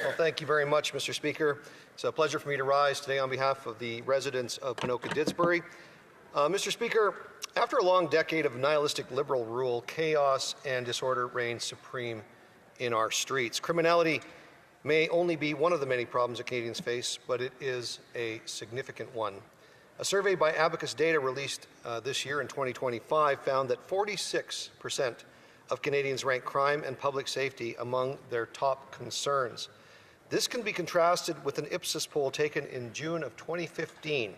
Well, thank you very much, Mr. Speaker. It's a pleasure for me to rise today on behalf of the residents of Ponoka-Didsbury. Mr. Speaker, after a long decade of nihilistic Liberal rule, chaos and disorder reign supreme in our streets. Criminality may only be one of the many problems that Canadians face, but it is a significant one. A survey by Abacus Data released this year in 2025 found that 46% of Canadians rank crime and public safety among their top concerns. This can be contrasted with an Ipsos poll taken in June of 2015,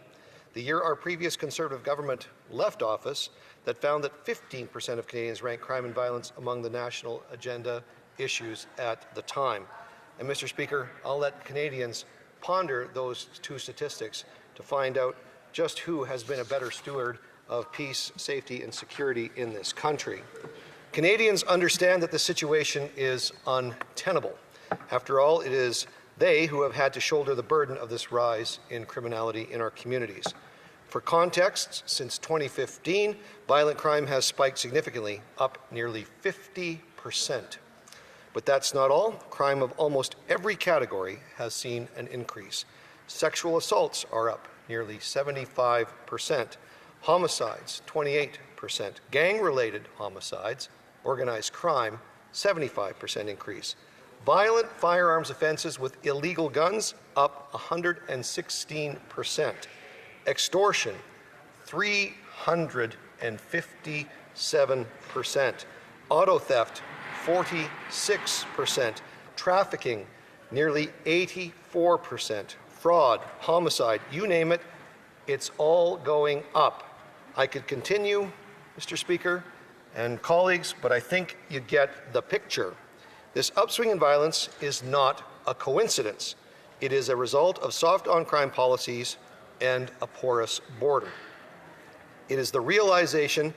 the year our previous Conservative government left office, that found that 15% of Canadians ranked crime and violence among the national agenda issues at the time. And Mr. Speaker, I'll let Canadians ponder those two statistics to find out just who has been a better steward of peace, safety, and security in this country. Canadians understand that the situation is untenable. After all, it is they who have had to shoulder the burden of this rise in criminality in our communities. For context, since 2015, violent crime has spiked significantly, up nearly 50%. But that's not all. Crime of almost every category has seen an increase. Sexual assaults are up nearly 75%. Homicides, 28%. Gang-related homicides, organized crime, 75% increase. Violent firearms offences with illegal guns, up 116%. Extortion, 357%. Auto theft, 46%. Trafficking, nearly 84%. Fraud, homicide, you name it, it's all going up. I could continue, Mr. Speaker and colleagues, but I think you get the picture. This upswing in violence is not a coincidence. It is a result of soft on-crime policies and a porous border. It is the realization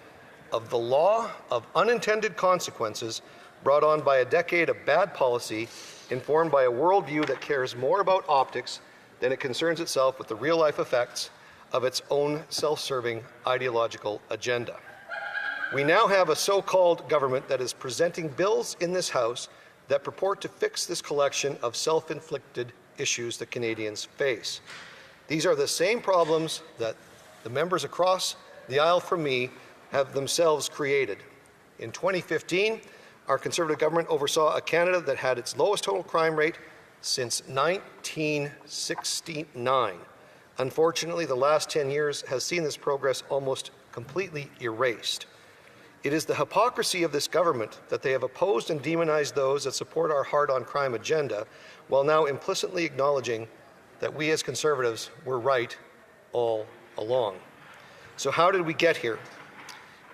of the law of unintended consequences brought on by a decade of bad policy, informed by a worldview that cares more about optics than it concerns itself with the real-life effects of its own self-serving ideological agenda. We now have a so-called government that is presenting bills in this House that purport to fix this collection of self-inflicted issues that Canadians face. These are the same problems that the members across the aisle from me have themselves created. In 2015, our Conservative government oversaw a Canada that had its lowest total crime rate since 1969. Unfortunately, the last 10 years has seen this progress almost completely erased. It is the hypocrisy of this government that they have opposed and demonized those that support our hard-on-crime agenda, while now implicitly acknowledging that we as Conservatives were right all along. So how did we get here?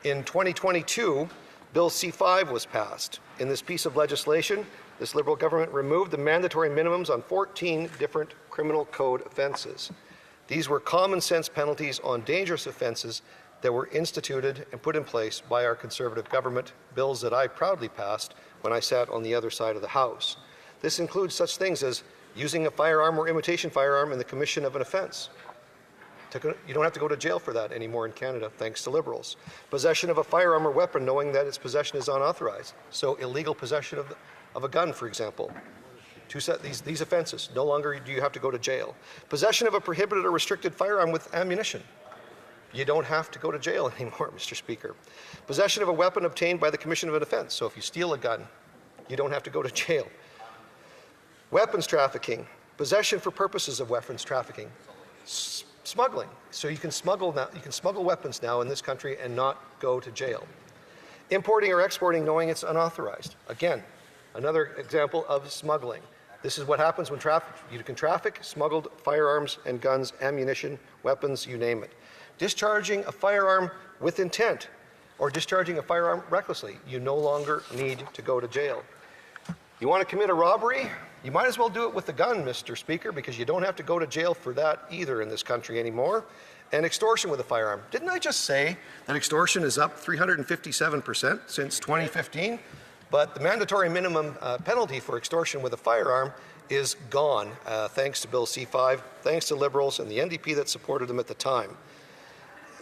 In 2022, Bill C-5 was passed. In this piece of legislation, this Liberal government removed the mandatory minimums on 14 different criminal code offences. These were common-sense penalties on dangerous offences that were instituted and put in place by our Conservative government, bills that I proudly passed when I sat on the other side of the House. This includes such things as using a firearm or imitation firearm in the commission of an offence. You don't have to go to jail for that anymore in Canada, thanks to Liberals. Possession of a firearm or weapon knowing that its possession is unauthorized. So illegal possession of a gun, for example. These offences, no longer do you have to go to jail. Possession of a prohibited or restricted firearm with ammunition. You don't have to go to jail anymore, Mr. Speaker. Possession of a weapon obtained by the commission of an offence. So if you steal a gun, you don't have to go to jail. Weapons trafficking. Possession for purposes of weapons trafficking. Smuggling. So you can smuggle weapons now in this country and not go to jail. Importing or exporting knowing it's unauthorized. Again, another example of smuggling. This is what happens when you can traffic smuggled firearms and guns, ammunition, weapons, you name it. Discharging a firearm with intent or discharging a firearm recklessly, you no longer need to go to jail. You want to commit a robbery? You might as well do it with a gun, Mr. Speaker, because you don't have to go to jail for that either in this country anymore. And extortion with a firearm. Didn't I just say that extortion is up 357% since 2015? But the mandatory minimum penalty for extortion with a firearm is gone, thanks to Bill C-5, thanks to Liberals and the NDP that supported them at the time.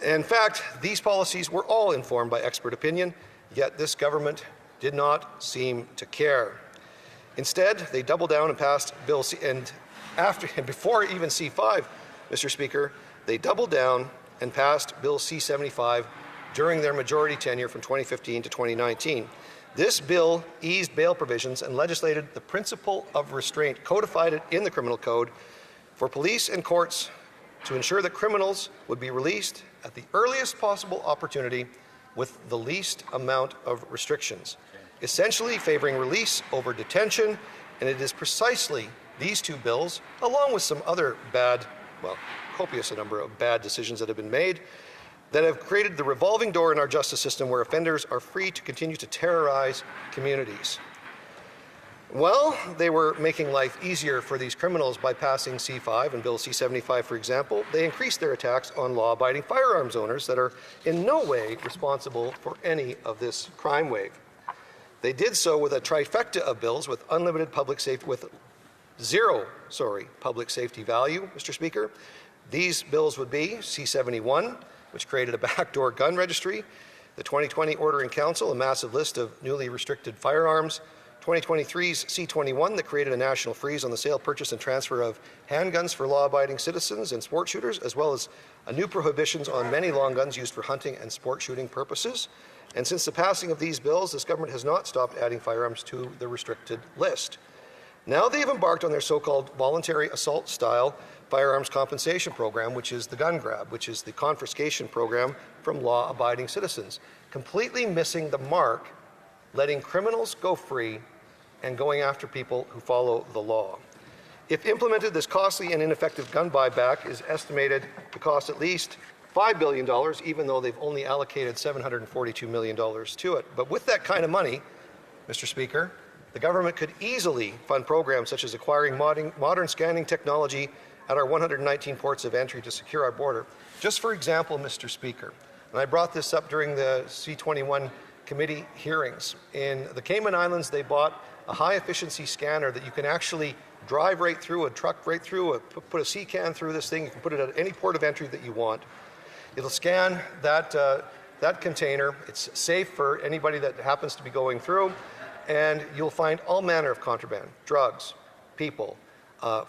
In fact, these policies were all informed by expert opinion, yet this government did not seem to care. Instead, they doubled down and passed Bill C, and before even C5, Mr. Speaker, they doubled down and passed Bill C-75 during their majority tenure from 2015 to 2019. This bill eased bail provisions and legislated the principle of restraint, codified it in the criminal code for police and courts to ensure that criminals would be released at the earliest possible opportunity with the least amount of restrictions, essentially favoring release over detention. And it is precisely these two bills, along with some other bad, well, copious number of bad decisions that have been made, that have created the revolving door in our justice system where offenders are free to continue to terrorize communities. Well, they were making life easier for these criminals by passing C5 and Bill C-75, for example. They increased their attacks on law-abiding firearms owners that are in no way responsible for any of this crime wave. They did so with a trifecta of bills with unlimited public safety, with zero public safety value, Mr. Speaker. These bills would be C-71, which created a backdoor gun registry, the 2020 Order in Council, a massive list of newly restricted firearms, 2023's C-21 that created a national freeze on the sale, purchase, and transfer of handguns for law-abiding citizens and sport shooters, as well as new prohibitions on many long guns used for hunting and sport shooting purposes. And since the passing of these bills, this government has not stopped adding firearms to the restricted list. Now they have embarked on their so-called voluntary assault-style firearms compensation program, which is the gun grab, which is the confiscation program from law-abiding citizens, completely missing the mark, letting criminals go free and going after people who follow the law. If implemented, this costly and ineffective gun buyback is estimated to cost at least $5 billion, even though they've only allocated $742 million to it. But with that kind of money, Mr. Speaker, the government could easily fund programs such as acquiring modern scanning technology at our 119 ports of entry to secure our border. Just for example, Mr. Speaker, and I brought this up during the C-21 committee hearings. In the Cayman Islands, they bought a high-efficiency scanner that you can actually drive right through, a truck right through, put a C-can through this thing. You can put it at any port of entry that you want. It'll scan that container. It's safe for anybody that happens to be going through, and you'll find all manner of contraband, drugs, people,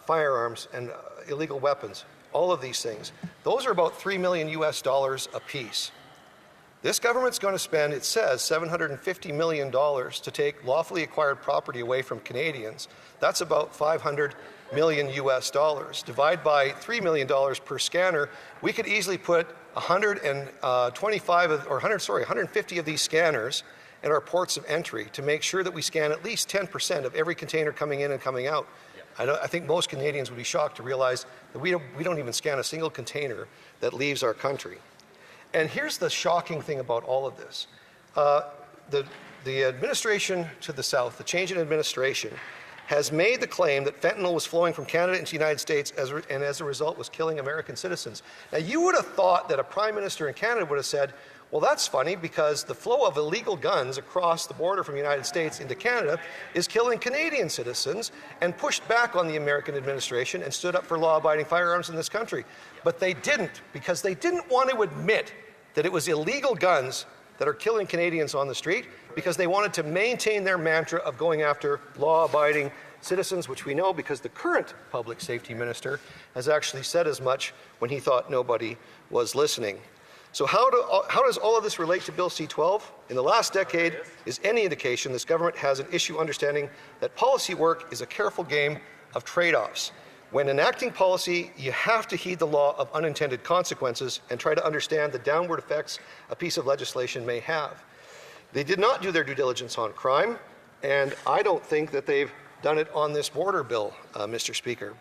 firearms, and illegal weapons, all of these things. Those are about $3 million a piece. This government's going to spend, it says, $750 million to take lawfully acquired property away from Canadians. That's about $500 million. Divide by $3 million per scanner, we could easily put 150 of these scanners at our ports of entry to make sure that we scan at least 10% of every container coming in and coming out. I think most Canadians would be shocked to realize that we don't even scan a single container that leaves our country. And here's the shocking thing about all of this. The administration to the south, the change in administration, has made the claim that fentanyl was flowing from Canada into the United States and as a result was killing American citizens. Now, you would have thought that a prime minister in Canada would have said, well, that's funny because the flow of illegal guns across the border from the United States into Canada is killing Canadian citizens, and pushed back on the American administration and stood up for law-abiding firearms in this country. But they didn't, because they didn't want to admit that it was illegal guns that are killing Canadians on the street, because they wanted to maintain their mantra of going after law-abiding citizens, which we know because the current public safety minister has actually said as much when he thought nobody was listening. So how does all of this relate to Bill C-12? In the last decade is any indication, this government has an issue understanding that policy work is a careful game of trade-offs. When enacting policy, you have to heed the law of unintended consequences and try to understand the downward effects a piece of legislation may have. They did not do their due diligence on crime, and I don't think that they've done it on this border bill, Mr. Speaker.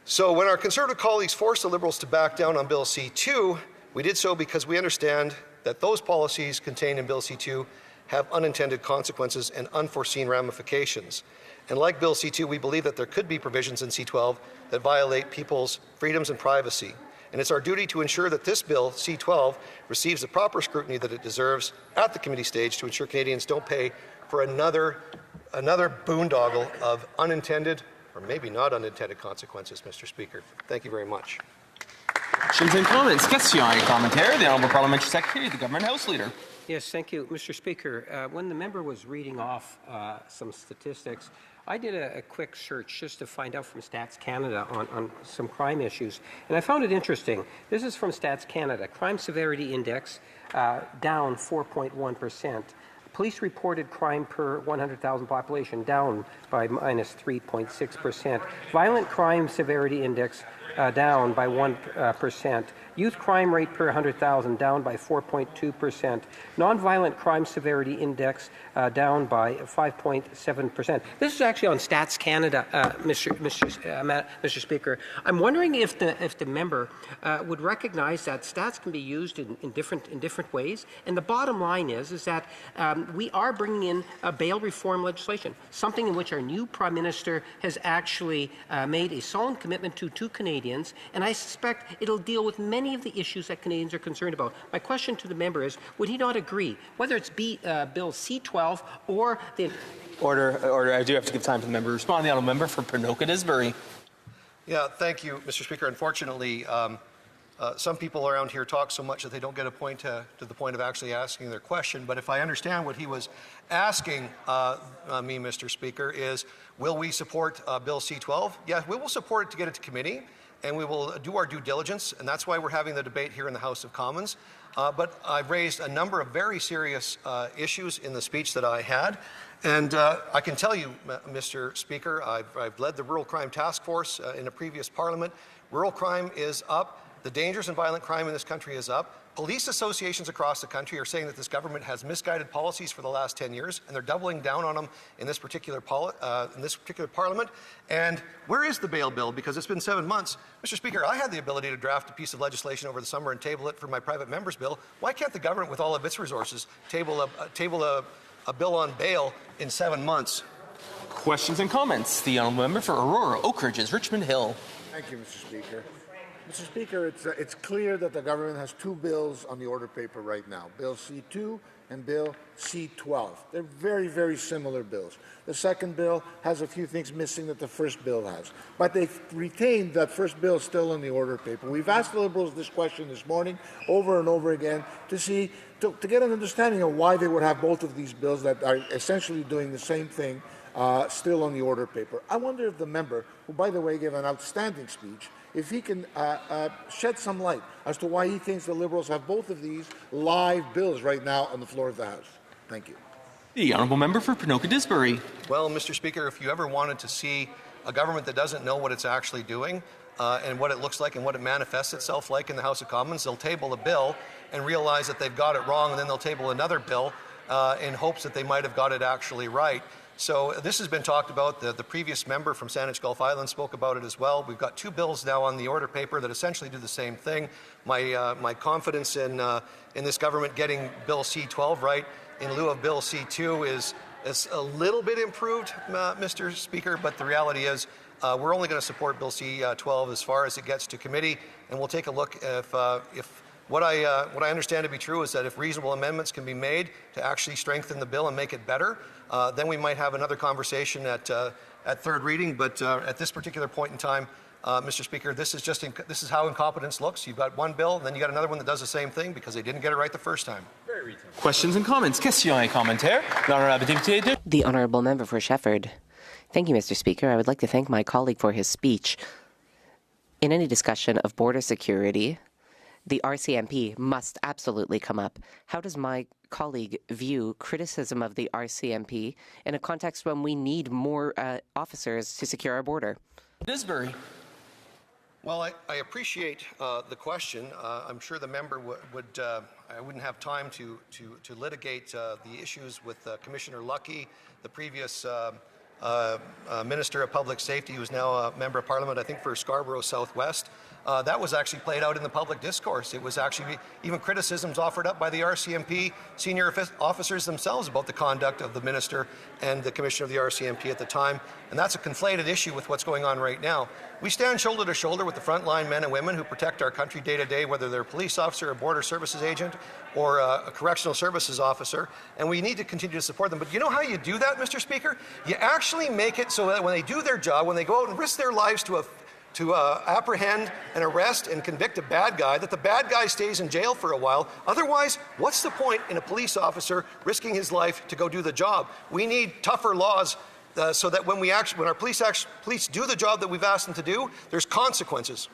So when our Conservative colleagues forced the Liberals to back down on Bill C-2, we did so because we understand that those policies contained in Bill C-2 have unintended consequences and unforeseen ramifications. And like Bill C-2, we believe that there could be provisions in C-12 that violate people's freedoms and privacy. And it's our duty to ensure that this bill, C-12, receives the proper scrutiny that it deserves at the committee stage to ensure Canadians don't pay for another boondoggle of unintended, or maybe not unintended consequences, Mr. Speaker. Thank you very much. Questions and comments. Question et commentaire. The Honourable Parliamentary Secretary, the Government House Leader. Yes, thank you, Mr. Speaker. When the member was reading off some statistics, I did a quick search just to find out from Stats Canada on some crime issues, and I found it interesting. This is from Stats Canada. Crime Severity Index down 4.1%. Police reported crime per 100,000 population down by minus 3.6%. Violent crime severity index down by 1%. Youth crime rate per 100,000 down by 4.2%. Nonviolent crime severity index down by 5.7%. This is actually on Stats Canada, Mr. Speaker. I'm wondering if the member would recognize that stats can be used in different ways. And the bottom line is that we are bringing in bail reform legislation, something in which our new Prime Minister has actually made a solemn commitment to Canadians, and I suspect it'll deal with many of the issues that Canadians are concerned about. My question to the member is, would he not agree, whether it's Bill C-12 or the... Order. I do have to give time for the member to respond. The honourable member for Ponoka-Disbury. Yeah, thank you, Mr. Speaker. Unfortunately, some people around here talk so much that they don't get to the point of actually asking their question. But if I understand what he was asking me, Mr. Speaker, is will we support Bill C-12? Yeah, we will support it to get it to committee, and we will do our due diligence, and that's why we're having the debate here in the House of Commons. But I've raised a number of very serious issues in the speech that I had. And I can tell you, Mr. Speaker, I've led the Rural Crime Task Force in a previous parliament. Rural crime is up. The dangerous and violent crime in this country is up. Police associations across the country are saying that this government has misguided policies for the last 10 years, and they're doubling down on them in this particular parliament. And where is the bail bill? Because it's been 7 months. Mr. Speaker, I had the ability to draft a piece of legislation over the summer and table it for my private member's bill. Why can't the government, with all of its resources, table a bill on bail in 7 months? Questions and comments. The honourable member for Aurora, Oak Ridges, Richmond Hill. Thank you, Mr. Speaker. Mr. Speaker, it's clear that the government has two bills on the order paper right now, Bill C-2 and Bill C-12. They're very, very similar bills. The second bill has a few things missing that the first bill has, but they've retained that first bill still in the order paper. We've asked the Liberals this question this morning over and over again to get an understanding of why they would have both of these bills that are essentially doing the same thing still on the order paper. I wonder if the member, who by the way gave an outstanding speech, if he can shed some light as to why he thinks the Liberals have both of these live bills right now on the floor of the House. Thank you. The honourable member for Ponoka-Disbury. Well, Mr. Speaker, if you ever wanted to see a government that doesn't know what it's actually doing and what it looks like and what it manifests itself like in the House of Commons, they'll table a bill and realize that they've got it wrong, and then they'll table another bill in hopes that they might have got it actually right. So this has been talked about. The previous member from Saanich Gulf Island spoke about it as well. We've got two bills now on the order paper that essentially do the same thing. My confidence in this government getting Bill C-12 right in lieu of Bill C-2 is a little bit improved, Mr. Speaker, but the reality is we're only going to support Bill C-12 as far as it gets to committee, and we'll take a look if what I understand to be true is that if reasonable amendments can be made to actually strengthen the bill and make it better, then we might have another conversation at third reading. But at this particular point in time, Mr. Speaker, this is how incompetence looks. You've got one bill, and then you got another one that does the same thing because they didn't get it right the first time. Questions and comments. Questions et commentaires. L'honorable député de... The honourable member for Shefford. Thank you, Mr. Speaker. I would like to thank my colleague for his speech. In any discussion of border security, the RCMP must absolutely come up. How does my colleague view criticism of the RCMP in a context when we need more officers to secure our border? Disbury. Well, I appreciate the question. I'm sure the member would I wouldn't have time to litigate the issues with Commissioner Lucky, the previous Minister of Public Safety, who is now a Member of Parliament, I think, for Scarborough Southwest. That was actually played out in the public discourse. It was actually even criticisms offered up by the RCMP senior officers themselves about the conduct of the minister and the commissioner of the RCMP at the time. And that's a conflated issue with what's going on right now. We stand shoulder to shoulder with the frontline men and women who protect our country day to day, whether they're a police officer, a border services agent, or a correctional services officer, and we need to continue to support them. But you know how you do that, Mr. Speaker? You actually make it so that when they do their job, when they go out and risk their lives to apprehend and arrest and convict a bad guy, that the bad guy stays in jail for a while. Otherwise, what's the point in a police officer risking his life to go do the job? We need tougher laws so that when our police do the job that we've asked them to do, there's consequences.